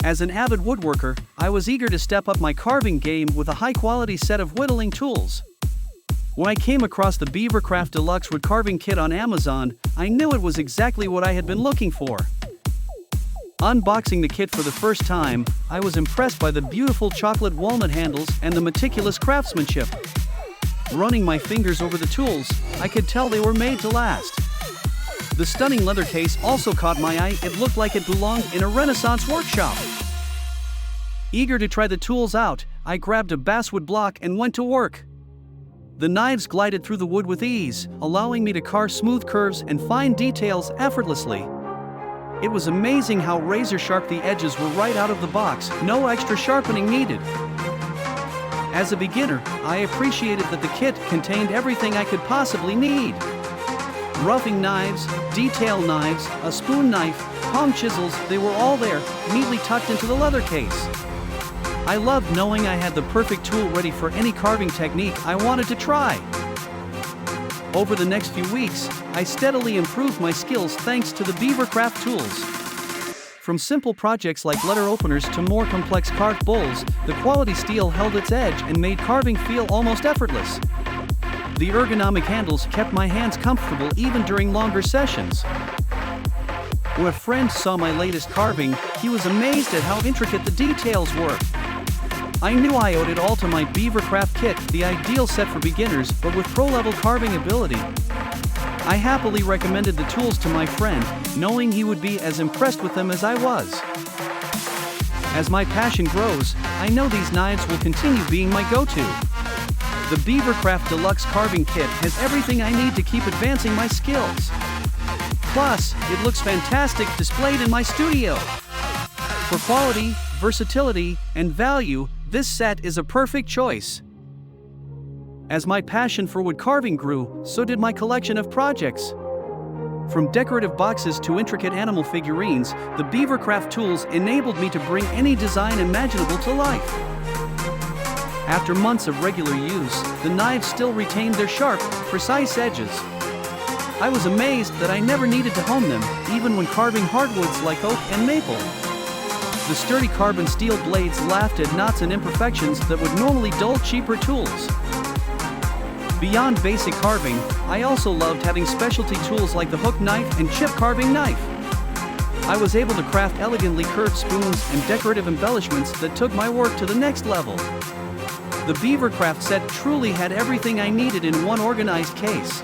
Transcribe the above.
As an avid woodworker, I was eager to step up my carving game with a high-quality set of whittling tools. When I came across the Beavercraft Deluxe Woodcarving Kit on Amazon, I knew it was exactly what I had been looking for. Unboxing the kit for the first time, I was impressed by the beautiful chocolate walnut handles and the meticulous craftsmanship. Running my fingers over the tools, I could tell they were made to last. The stunning leather case also caught my eye. It looked like it belonged in a Renaissance workshop. Eager to try the tools out, I grabbed a basswood block and went to work. The knives glided through the wood with ease, allowing me to carve smooth curves and fine details effortlessly. It was amazing how razor-sharp the edges were right out of the box, no extra sharpening needed. As a beginner, I appreciated that the kit contained everything I could possibly need. Roughing knives, detail knives, a spoon knife, palm chisels, they were all there, neatly tucked into the leather case. I loved knowing I had the perfect tool ready for any carving technique I wanted to try. Over the next few weeks, I steadily improved my skills thanks to the Beavercraft tools. From simple projects like letter openers to more complex carved bowls, the quality steel held its edge and made carving feel almost effortless. The ergonomic handles kept my hands comfortable even during longer sessions. When a friend saw my latest carving, he was amazed at how intricate the details were. I knew I owed it all to my Beavercraft kit, the ideal set for beginners but with pro-level carving ability. I happily recommended the tools to my friend, knowing he would be as impressed with them as I was. As my passion grows, I know these knives will continue being my go-to. The Beavercraft Deluxe Carving Kit has everything I need to keep advancing my skills. Plus, it looks fantastic displayed in my studio. For quality, versatility, and value, this set is a perfect choice. As my passion for wood carving grew, so did my collection of projects. From decorative boxes to intricate animal figurines, the Beavercraft tools enabled me to bring any design imaginable to life. After months of regular use, the knives still retained their sharp, precise edges. I was amazed that I never needed to hone them, even when carving hardwoods like oak and maple. The sturdy carbon steel blades laughed at knots and imperfections that would normally dull cheaper tools. Beyond basic carving, I also loved having specialty tools like the hook knife and chip carving knife. I was able to craft elegantly curved spoons and decorative embellishments that took my work to the next level. The Beavercraft set truly had everything I needed in one organized case.